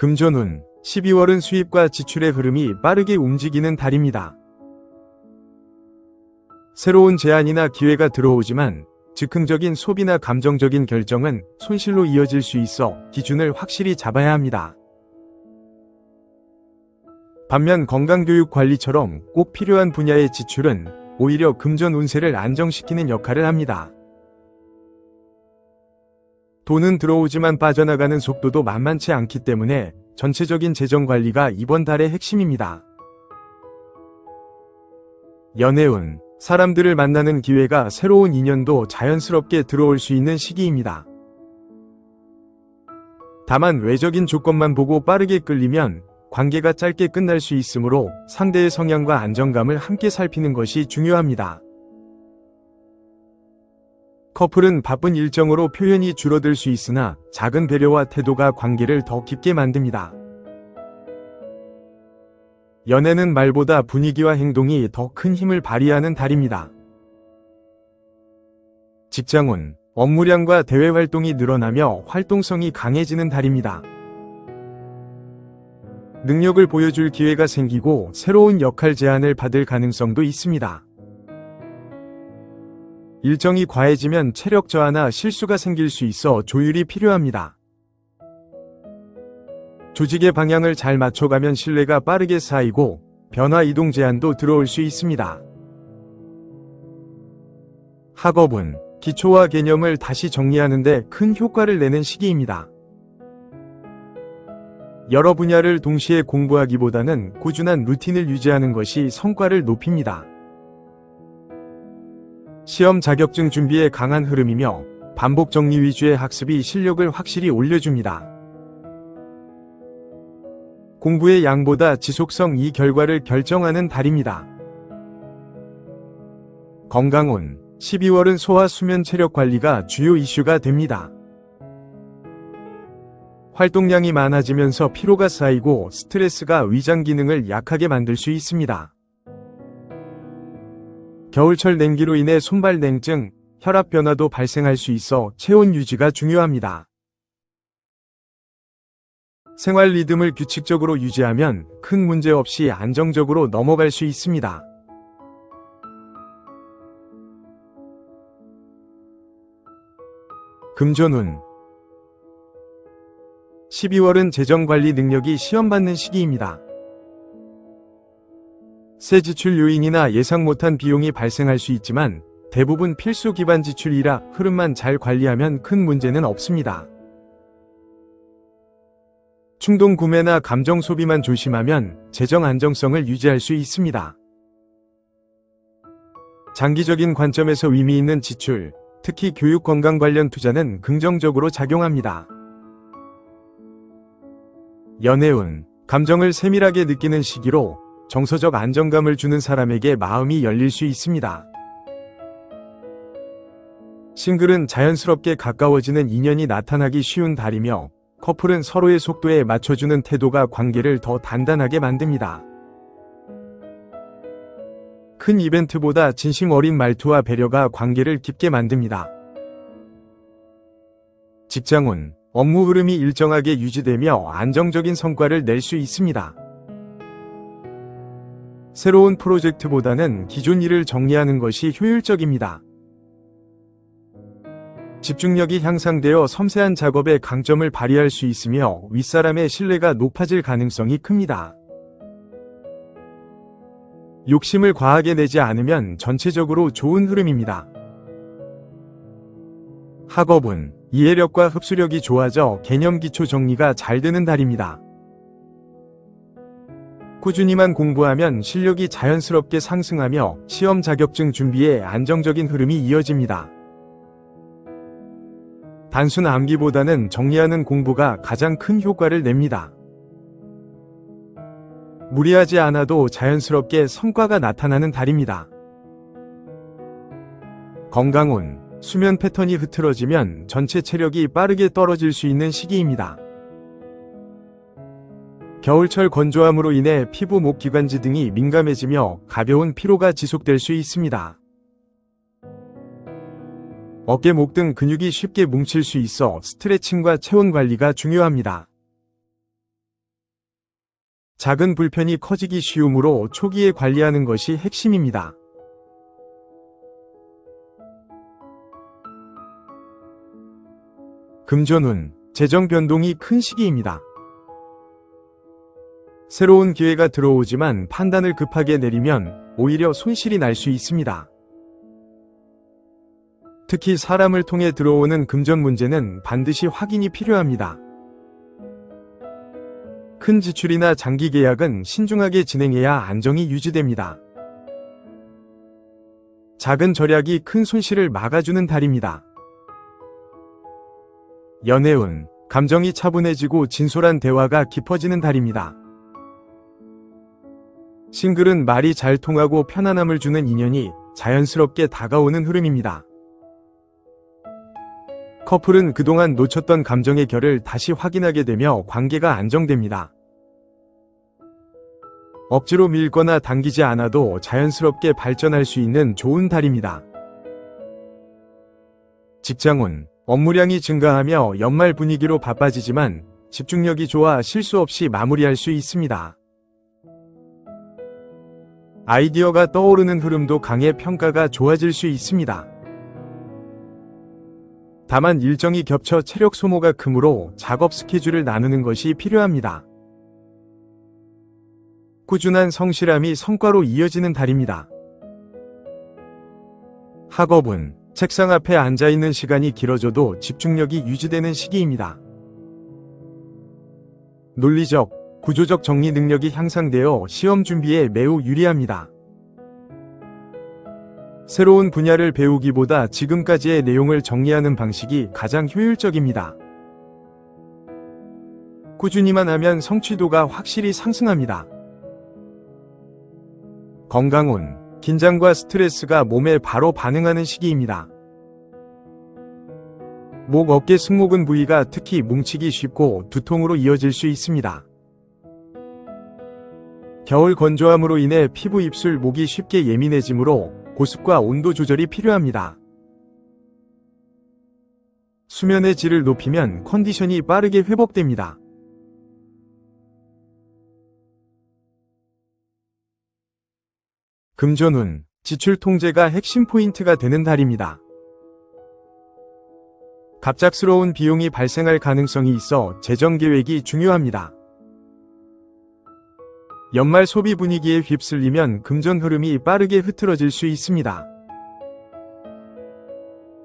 금전운, 12월은 수입과 지출의 흐름이 빠르게 움직이는 달입니다. 새로운 제안이나 기회가 들어오지만 즉흥적인 소비나 감정적인 결정은 손실로 이어질 수 있어 기준을 확실히 잡아야 합니다. 반면 건강교육 관리처럼 꼭 필요한 분야의 지출은 오히려 금전 운세를 안정시키는 역할을 합니다. 돈은 들어오지만 빠져나가는 속도도 만만치 않기 때문에 전체적인 재정 관리가 이번 달의 핵심입니다. 연애운, 사람들을 만나는 기회가 새로운 인연도 자연스럽게 들어올 수 있는 시기입니다. 다만 외적인 조건만 보고 빠르게 끌리면 관계가 짧게 끝날 수 있으므로 상대의 성향과 안정감을 함께 살피는 것이 중요합니다. 커플은 바쁜 일정으로 표현이 줄어들 수 있으나 작은 배려와 태도가 관계를 더 깊게 만듭니다. 연애는 말보다 분위기와 행동이 더 큰 힘을 발휘하는 달입니다. 직장운, 업무량과 대외 활동이 늘어나며 활동성이 강해지는 달입니다. 능력을 보여줄 기회가 생기고 새로운 역할 제안을 받을 가능성도 있습니다. 일정이 과해지면 체력 저하나 실수가 생길 수 있어 조율이 필요합니다. 조직의 방향을 잘 맞춰가면 신뢰가 빠르게 쌓이고 변화 이동 제안도 들어올 수 있습니다. 학업은 기초와 개념을 다시 정리하는 데 큰 효과를 내는 시기입니다. 여러 분야를 동시에 공부하기보다는 꾸준한 루틴을 유지하는 것이 성과를 높입니다. 시험 자격증 준비에 강한 흐름이며 반복 정리 위주의 학습이 실력을 확실히 올려줍니다. 공부의 양보다 지속성 이 결과를 결정하는 달입니다. 건강운, 12월은 소화 수면 체력 관리가 주요 이슈가 됩니다. 활동량이 많아지면서 피로가 쌓이고 스트레스가 위장 기능을 약하게 만들 수 있습니다. 겨울철 냉기로 인해 손발 냉증, 혈압 변화도 발생할 수 있어 체온 유지가 중요합니다. 생활 리듬을 규칙적으로 유지하면 큰 문제 없이 안정적으로 넘어갈 수 있습니다. 금전운, 12월은 재정관리 능력이 시험받는 시기입니다. 새 지출 요인이나 예상 못한 비용이 발생할 수 있지만 대부분 필수 기반 지출이라 흐름만 잘 관리하면 큰 문제는 없습니다. 충동 구매나 감정 소비만 조심하면 재정 안정성을 유지할 수 있습니다. 장기적인 관점에서 의미 있는 지출, 특히 교육 건강 관련 투자는 긍정적으로 작용합니다. 연애운, 감정을 세밀하게 느끼는 시기로 정서적 안정감을 주는 사람에게 마음이 열릴 수 있습니다. 싱글은 자연스럽게 가까워지는 인연이 나타나기 쉬운 달이며 커플은 서로의 속도에 맞춰주는 태도가 관계를 더 단단하게 만듭니다. 큰 이벤트보다 진심 어린 말투와 배려가 관계를 깊게 만듭니다. 직장운, 업무 흐름이 일정하게 유지되며 안정적인 성과를 낼 수 있습니다. 새로운 프로젝트보다는 기존 일을 정리하는 것이 효율적입니다. 집중력이 향상되어 섬세한 작업에 강점을 발휘할 수 있으며 윗사람의 신뢰가 높아질 가능성이 큽니다. 욕심을 과하게 내지 않으면 전체적으로 좋은 흐름입니다. 학업은 이해력과 흡수력이 좋아져 개념 기초 정리가 잘 되는 달입니다. 꾸준히만 공부하면 실력이 자연스럽게 상승하며 시험 자격증 준비에 안정적인 흐름이 이어집니다. 단순 암기보다는 정리하는 공부가 가장 큰 효과를 냅니다. 무리하지 않아도 자연스럽게 성과가 나타나는 달입니다. 건강운, 수면 패턴이 흐트러지면 전체 체력이 빠르게 떨어질 수 있는 시기입니다. 겨울철 건조함으로 인해 피부 목 기관지 등이 민감해지며 가벼운 피로가 지속될 수 있습니다. 어깨 목 등 근육이 쉽게 뭉칠 수 있어 스트레칭과 체온 관리가 중요합니다. 작은 불편이 커지기 쉬우므로 초기에 관리하는 것이 핵심입니다. 금전운, 재정 변동이 큰 시기입니다. 새로운 기회가 들어오지만 판단을 급하게 내리면 오히려 손실이 날 수 있습니다. 특히 사람을 통해 들어오는 금전 문제는 반드시 확인이 필요합니다. 큰 지출이나 장기 계약은 신중하게 진행해야 안정이 유지됩니다. 작은 절약이 큰 손실을 막아주는 달입니다. 연애운, 감정이 차분해지고 진솔한 대화가 깊어지는 달입니다. 싱글은 말이 잘 통하고 편안함을 주는 인연이 자연스럽게 다가오는 흐름입니다. 커플은 그동안 놓쳤던 감정의 결을 다시 확인하게 되며 관계가 안정됩니다. 억지로 밀거나 당기지 않아도 자연스럽게 발전할 수 있는 좋은 달입니다. 직장운, 업무량이 증가하며 연말 분위기로 바빠지지만 집중력이 좋아 실수 없이 마무리할 수 있습니다. 아이디어가 떠오르는 흐름도 강해 평가가 좋아질 수 있습니다. 다만 일정이 겹쳐 체력 소모가 크므로 작업 스케줄을 나누는 것이 필요합니다. 꾸준한 성실함이 성과로 이어지는 달입니다. 학업은 책상 앞에 앉아있는 시간이 길어져도 집중력이 유지되는 시기입니다. 논리적, 구조적 정리 능력이 향상되어 시험 준비에 매우 유리합니다. 새로운 분야를 배우기보다 지금까지의 내용을 정리하는 방식이 가장 효율적입니다. 꾸준히만 하면 성취도가 확실히 상승합니다. 건강운, 긴장과 스트레스가 몸에 바로 반응하는 시기입니다. 목, 어깨, 승모근 부위가 특히 뭉치기 쉽고 두통으로 이어질 수 있습니다. 겨울 건조함으로 인해 피부, 입술, 목이 쉽게 예민해지므로 보습과 온도 조절이 필요합니다. 수면의 질을 높이면 컨디션이 빠르게 회복됩니다. 금전운, 지출 통제가 핵심 포인트가 되는 달입니다. 갑작스러운 비용이 발생할 가능성이 있어 재정 계획이 중요합니다. 연말 소비 분위기에 휩쓸리면 금전 흐름이 빠르게 흐트러질 수 있습니다.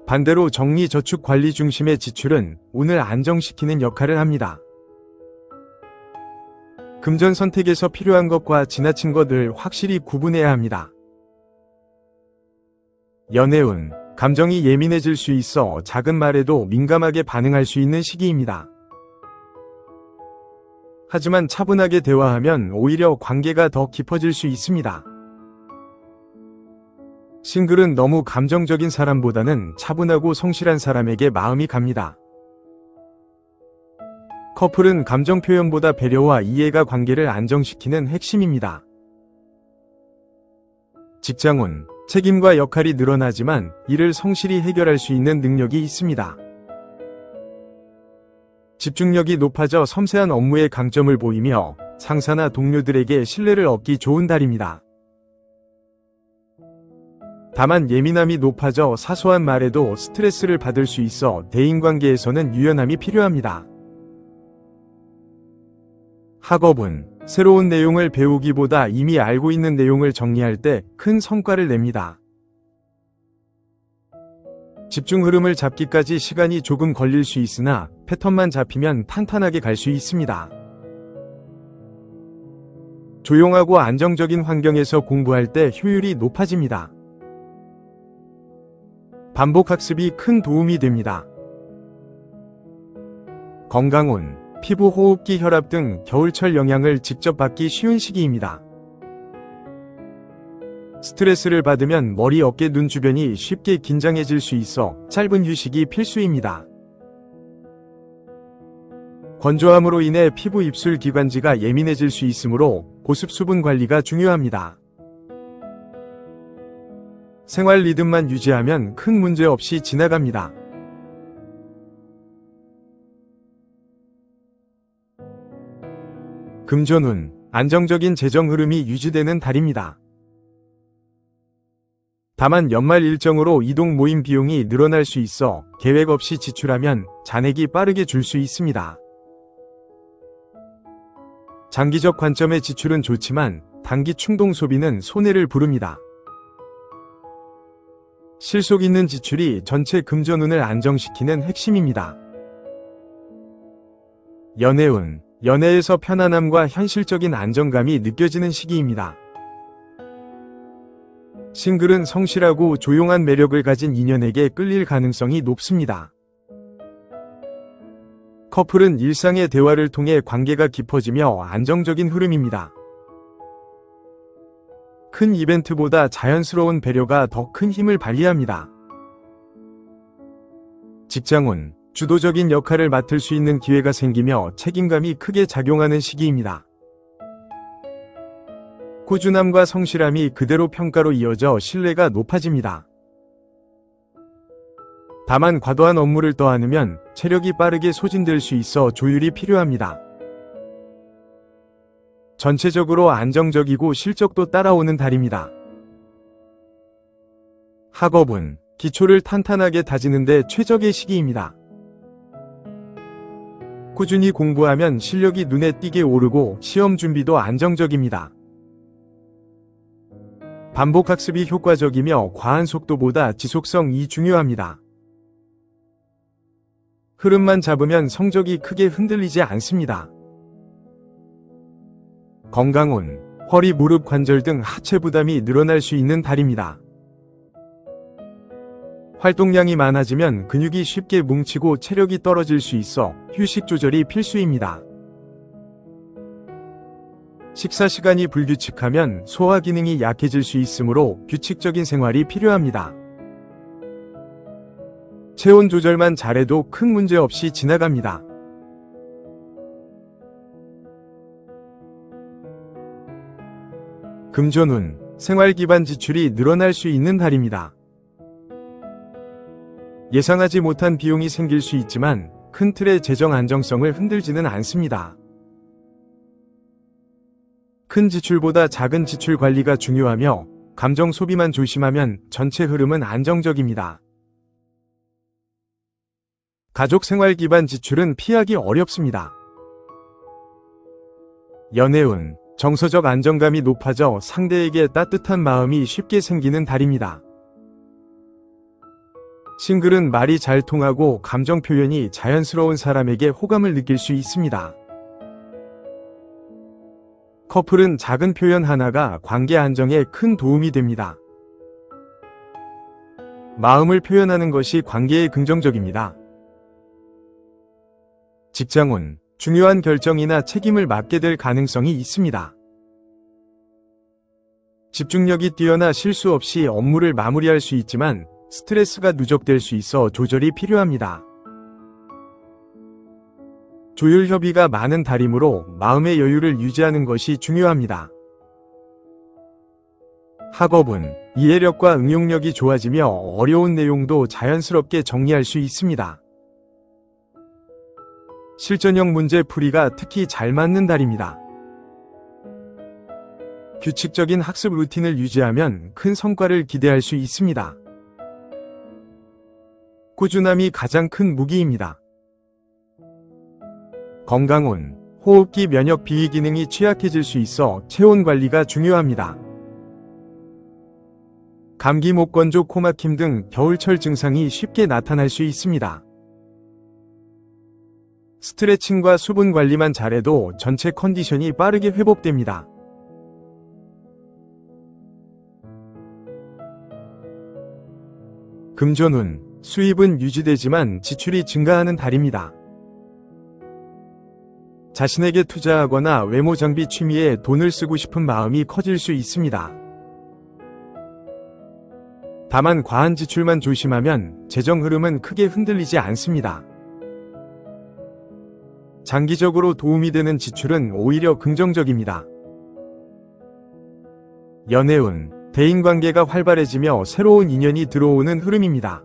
반대로 정리, 저축, 관리 중심의 지출은 운을 안정시키는 역할을 합니다. 금전 선택에서 필요한 것과 지나친 것을 확실히 구분해야 합니다. 연애운, 감정이 예민해질 수 있어 작은 말에도 민감하게 반응할 수 있는 시기입니다. 하지만 차분하게 대화하면 오히려 관계가 더 깊어질 수 있습니다. 싱글은 너무 감정적인 사람보다는 차분하고 성실한 사람에게 마음이 갑니다. 커플은 감정 표현보다 배려와 이해가 관계를 안정시키는 핵심입니다. 직장운, 책임과 역할이 늘어나지만 이를 성실히 해결할 수 있는 능력이 있습니다. 집중력이 높아져 섬세한 업무에 강점을 보이며 상사나 동료들에게 신뢰를 얻기 좋은 달입니다. 다만 예민함이 높아져 사소한 말에도 스트레스를 받을 수 있어 대인관계에서는 유연함이 필요합니다. 학업은 새로운 내용을 배우기보다 이미 알고 있는 내용을 정리할 때 큰 성과를 냅니다. 집중 흐름을 잡기까지 시간이 조금 걸릴 수 있으나 패턴만 잡히면 탄탄하게 갈 수 있습니다. 조용하고 안정적인 환경에서 공부할 때 효율이 높아집니다. 반복 학습이 큰 도움이 됩니다. 건강운, 피부, 호흡기, 혈압 등 겨울철 영향을 직접 받기 쉬운 시기입니다. 스트레스를 받으면 머리, 어깨, 눈 주변이 쉽게 긴장해질 수 있어 짧은 휴식이 필수입니다. 건조함으로 인해 피부, 입술, 기관지가 예민해질 수 있으므로 보습, 수분 관리가 중요합니다. 생활 리듬만 유지하면 큰 문제 없이 지나갑니다. 금전운, 안정적인 재정 흐름이 유지되는 달입니다. 다만 연말 일정으로 이동 모임 비용이 늘어날 수 있어 계획 없이 지출하면 잔액이 빠르게 줄 수 있습니다. 장기적 관점의 지출은 좋지만 단기 충동 소비는 손해를 부릅니다. 실속 있는 지출이 전체 금전운을 안정시키는 핵심입니다. 연애운, 연애에서 편안함과 현실적인 안정감이 느껴지는 시기입니다. 싱글은 성실하고 조용한 매력을 가진 인연에게 끌릴 가능성이 높습니다. 커플은 일상의 대화를 통해 관계가 깊어지며 안정적인 흐름입니다. 큰 이벤트보다 자연스러운 배려가 더 큰 힘을 발휘합니다. 직장운, 주도적인 역할을 맡을 수 있는 기회가 생기며 책임감이 크게 작용하는 시기입니다. 꾸준함과 성실함이 그대로 평가로 이어져 신뢰가 높아집니다. 다만 과도한 업무를 떠안으면 체력이 빠르게 소진될 수 있어 조율이 필요합니다. 전체적으로 안정적이고 실적도 따라오는 달입니다. 학업은 기초를 탄탄하게 다지는 데 최적의 시기입니다. 꾸준히 공부하면 실력이 눈에 띄게 오르고 시험 준비도 안정적입니다. 반복 학습이 효과적이며 과한 속도보다 지속성이 중요합니다. 흐름만 잡으면 성적이 크게 흔들리지 않습니다. 건강운, 허리, 무릎 관절 등 하체 부담이 늘어날 수 있는 달입니다. 활동량이 많아지면 근육이 쉽게 뭉치고 체력이 떨어질 수 있어 휴식 조절이 필수입니다. 식사 시간이 불규칙하면 소화 기능이 약해질 수 있으므로 규칙적인 생활이 필요합니다. 체온 조절만 잘해도 큰 문제 없이 지나갑니다. 금전운, 생활 기반 지출이 늘어날 수 있는 달입니다. 예상하지 못한 비용이 생길 수 있지만 큰 틀의 재정 안정성을 흔들지는 않습니다. 큰 지출보다 작은 지출 관리가 중요하며 감정 소비만 조심하면 전체 흐름은 안정적입니다. 가족 생활 기반 지출은 피하기 어렵습니다. 연애운, 정서적 안정감이 높아져 상대에게 따뜻한 마음이 쉽게 생기는 달입니다. 싱글은 말이 잘 통하고 감정 표현이 자연스러운 사람에게 호감을 느낄 수 있습니다. 커플은 작은 표현 하나가 관계 안정에 큰 도움이 됩니다. 마음을 표현하는 것이 관계에 긍정적입니다. 직장운, 중요한 결정이나 책임을 맡게 될 가능성이 있습니다. 집중력이 뛰어나 실수 없이 업무를 마무리할 수 있지만 스트레스가 누적될 수 있어 조절이 필요합니다. 조율 협의가 많은 달이므로 마음의 여유를 유지하는 것이 중요합니다. 학업은 이해력과 응용력이 좋아지며 어려운 내용도 자연스럽게 정리할 수 있습니다. 실전형 문제 풀이가 특히 잘 맞는 달입니다. 규칙적인 학습 루틴을 유지하면 큰 성과를 기대할 수 있습니다. 꾸준함이 가장 큰 무기입니다. 건강운, 호흡기 면역 비위 기능이 취약해질 수 있어 체온 관리가 중요합니다. 감기, 목 건조, 코막힘 등 겨울철 증상이 쉽게 나타날 수 있습니다. 스트레칭과 수분 관리만 잘해도 전체 컨디션이 빠르게 회복됩니다. 금전운, 수입은 유지되지만 지출이 증가하는 달입니다. 자신에게 투자하거나 외모 장비 취미에 돈을 쓰고 싶은 마음이 커질 수 있습니다. 다만 과한 지출만 조심하면 재정 흐름은 크게 흔들리지 않습니다. 장기적으로 도움이 되는 지출은 오히려 긍정적입니다. 연애운, 대인관계가 활발해지며 새로운 인연이 들어오는 흐름입니다.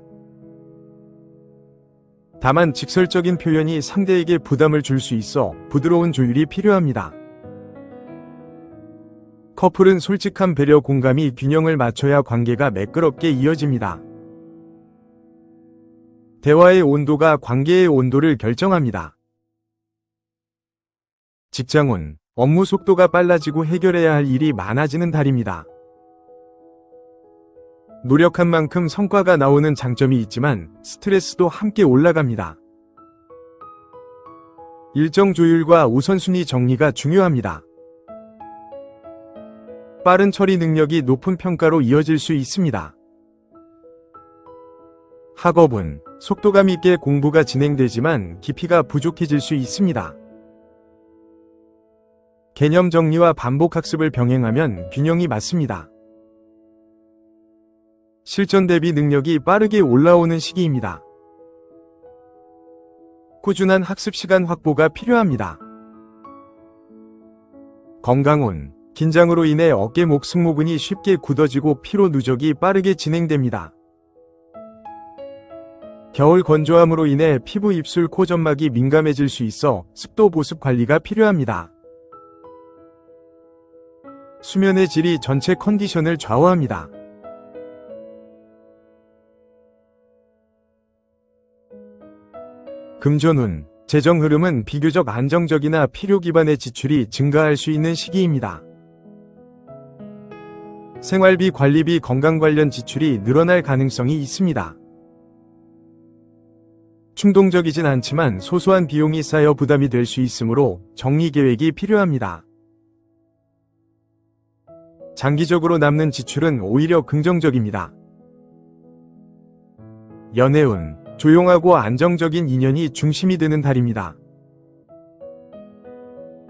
다만 직설적인 표현이 상대에게 부담을 줄 수 있어 부드러운 조율이 필요합니다. 커플은 솔직한 배려 공감이 균형을 맞춰야 관계가 매끄럽게 이어집니다. 대화의 온도가 관계의 온도를 결정합니다. 직장운, 업무 속도가 빨라지고 해결해야 할 일이 많아지는 달입니다. 노력한 만큼 성과가 나오는 장점이 있지만 스트레스도 함께 올라갑니다. 일정 조율과 우선순위 정리가 중요합니다. 빠른 처리 능력이 높은 평가로 이어질 수 있습니다. 학업은 속도감 있게 공부가 진행되지만 깊이가 부족해질 수 있습니다. 개념 정리와 반복 학습을 병행하면 균형이 맞습니다. 실전 대비 능력이 빠르게 올라오는 시기입니다. 꾸준한 학습 시간 확보가 필요합니다. 건강운, 긴장으로 인해 어깨 목 승모근이 쉽게 굳어지고 피로 누적이 빠르게 진행됩니다. 겨울 건조함으로 인해 피부, 입술, 코 점막이 민감해질 수 있어 습도 보습 관리가 필요합니다. 수면의 질이 전체 컨디션을 좌우합니다. 금전운, 재정 흐름은 비교적 안정적이나 필요 기반의 지출이 증가할 수 있는 시기입니다. 생활비, 관리비, 건강 관련 지출이 늘어날 가능성이 있습니다. 충동적이진 않지만 소소한 비용이 쌓여 부담이 될 수 있으므로 정리 계획이 필요합니다. 장기적으로 남는 지출은 오히려 긍정적입니다. 연애운, 조용하고 안정적인 인연이 중심이 되는 달입니다.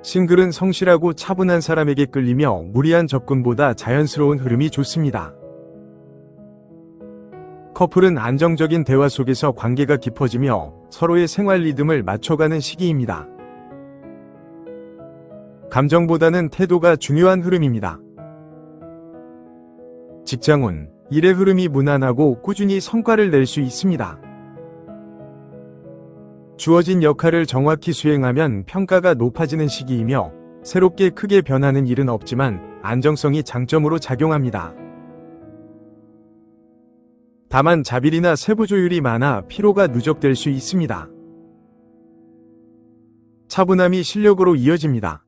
싱글은 성실하고 차분한 사람에게 끌리며 무리한 접근보다 자연스러운 흐름이 좋습니다. 커플은 안정적인 대화 속에서 관계가 깊어지며 서로의 생활 리듬을 맞춰가는 시기입니다. 감정보다는 태도가 중요한 흐름입니다. 직장운, 일의 흐름이 무난하고 꾸준히 성과를 낼 수 있습니다. 주어진 역할을 정확히 수행하면 평가가 높아지는 시기이며 새롭게 크게 변하는 일은 없지만 안정성이 장점으로 작용합니다. 다만 자빌이나 세부 조율이 많아 피로가 누적될 수 있습니다. 차분함이 실력으로 이어집니다.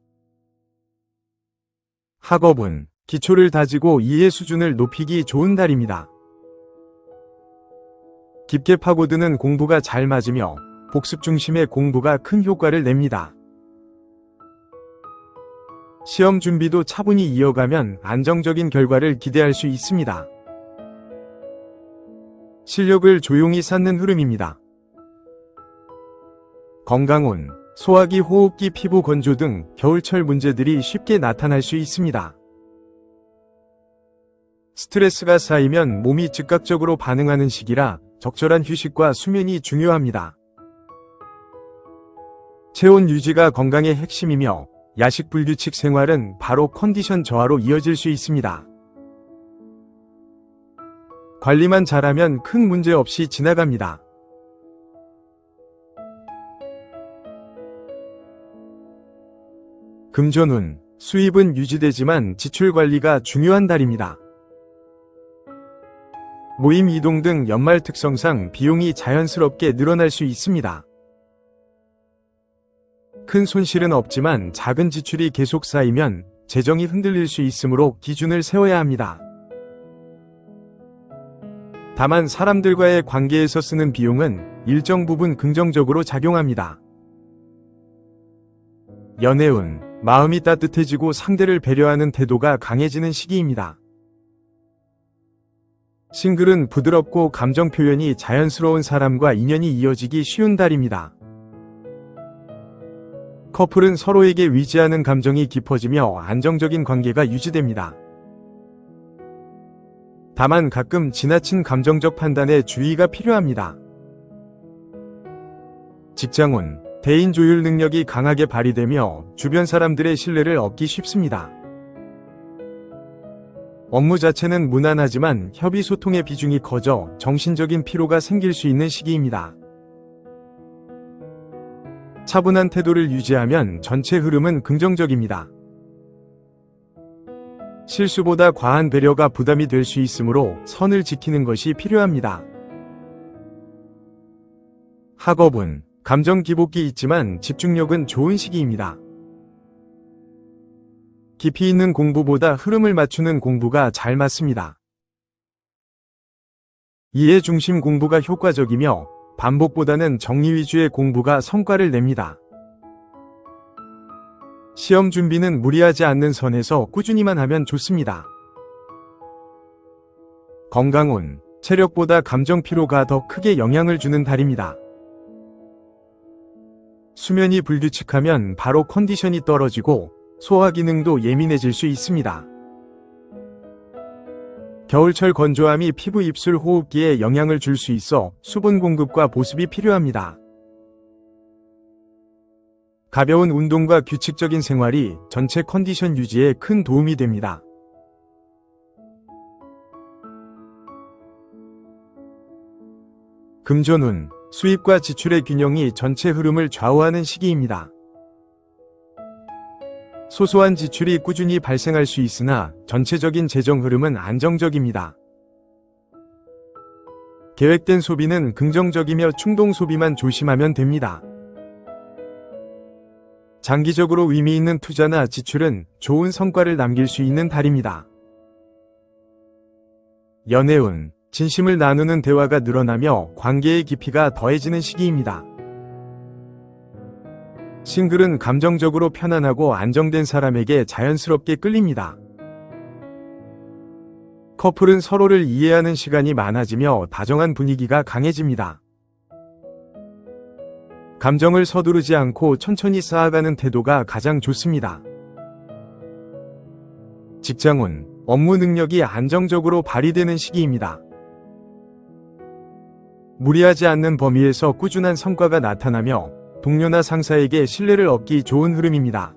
학업은 기초를 다지고 이해 수준을 높이기 좋은 달입니다. 깊게 파고드는 공부가 잘 맞으며 복습 중심의 공부가 큰 효과를 냅니다. 시험 준비도 차분히 이어가면 안정적인 결과를 기대할 수 있습니다. 실력을 조용히 쌓는 흐름입니다. 건강운, 소화기, 호흡기, 피부 건조 등 겨울철 문제들이 쉽게 나타날 수 있습니다. 스트레스가 쌓이면 몸이 즉각적으로 반응하는 시기라 적절한 휴식과 수면이 중요합니다. 체온 유지가 건강의 핵심이며 야식 불규칙 생활은 바로 컨디션 저하로 이어질 수 있습니다. 관리만 잘하면 큰 문제 없이 지나갑니다. 금전운, 수입은 유지되지만 지출 관리가 중요한 달입니다. 모임 이동 등 연말 특성상 비용이 자연스럽게 늘어날 수 있습니다. 큰 손실은 없지만 작은 지출이 계속 쌓이면 재정이 흔들릴 수 있으므로 기준을 세워야 합니다. 다만 사람들과의 관계에서 쓰는 비용은 일정 부분 긍정적으로 작용합니다. 연애운, 마음이 따뜻해지고 상대를 배려하는 태도가 강해지는 시기입니다. 싱글은 부드럽고 감정 표현이 자연스러운 사람과 인연이 이어지기 쉬운 달입니다. 커플은 서로에게 위지하는 감정이 깊어지며 안정적인 관계가 유지됩니다. 다만 가끔 지나친 감정적 판단에 주의가 필요합니다. 직장운, 대인 조율 능력이 강하게 발휘되며 주변 사람들의 신뢰를 얻기 쉽습니다. 업무 자체는 무난하지만 협의 소통의 비중이 커져 정신적인 피로가 생길 수 있는 시기입니다. 차분한 태도를 유지하면 전체 흐름은 긍정적입니다. 실수보다 과한 배려가 부담이 될 수 있으므로 선을 지키는 것이 필요합니다. 학업은 감정 기복이 있지만 집중력은 좋은 시기입니다. 깊이 있는 공부보다 흐름을 맞추는 공부가 잘 맞습니다. 이해 중심 공부가 효과적이며 반복보다는 정리 위주의 공부가 성과를 냅니다. 시험 준비는 무리하지 않는 선에서 꾸준히만 하면 좋습니다. 건강운, 체력보다 감정 피로가 더 크게 영향을 주는 달입니다. 수면이 불규칙하면 바로 컨디션이 떨어지고 소화 기능도 예민해질 수 있습니다. 겨울철 건조함이 피부 입술 호흡기에 영향을 줄 수 있어 수분 공급과 보습이 필요합니다. 가벼운 운동과 규칙적인 생활이 전체 컨디션 유지에 큰 도움이 됩니다. 금전운, 수입과 지출의 균형이 전체 흐름을 좌우하는 시기입니다. 소소한 지출이 꾸준히 발생할 수 있으나 전체적인 재정 흐름은 안정적입니다. 계획된 소비는 긍정적이며 충동 소비만 조심하면 됩니다. 장기적으로 의미 있는 투자나 지출은 좋은 성과를 남길 수 있는 달입니다. 연애운, 진심을 나누는 대화가 늘어나며 관계의 깊이가 더해지는 시기입니다. 싱글은 감정적으로 편안하고 안정된 사람에게 자연스럽게 끌립니다. 커플은 서로를 이해하는 시간이 많아지며 다정한 분위기가 강해집니다. 감정을 서두르지 않고 천천히 쌓아가는 태도가 가장 좋습니다. 직장운, 업무 능력이 안정적으로 발휘되는 시기입니다. 무리하지 않는 범위에서 꾸준한 성과가 나타나며 동료나 상사에게 신뢰를 얻기 좋은 흐름입니다.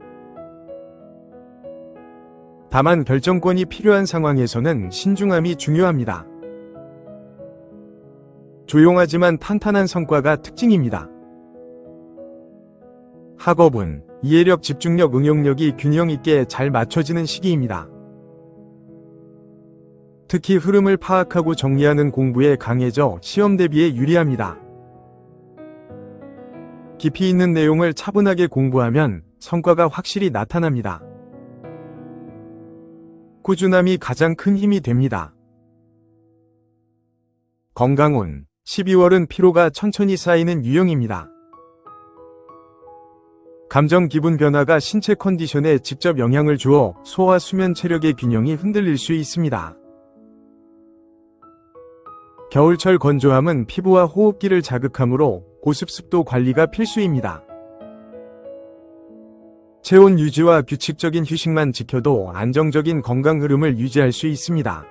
다만 결정권이 필요한 상황에서는 신중함이 중요합니다. 조용하지만 탄탄한 성과가 특징입니다. 학업은 이해력, 집중력, 응용력이 균형 있게 잘 맞춰지는 시기입니다. 특히 흐름을 파악하고 정리하는 공부에 강해져 시험 대비에 유리합니다. 깊이 있는 내용을 차분하게 공부하면 성과가 확실히 나타납니다. 꾸준함이 가장 큰 힘이 됩니다. 건강운, 12월은 피로가 천천히 쌓이는 유형입니다. 감정 기분 변화가 신체 컨디션에 직접 영향을 주어 소화 수면 체력의 균형이 흔들릴 수 있습니다. 겨울철 건조함은 피부와 호흡기를 자극하므로 보습 습도 관리가 필수입니다. 체온 유지와 규칙적인 휴식만 지켜도 안정적인 건강 흐름을 유지할 수 있습니다.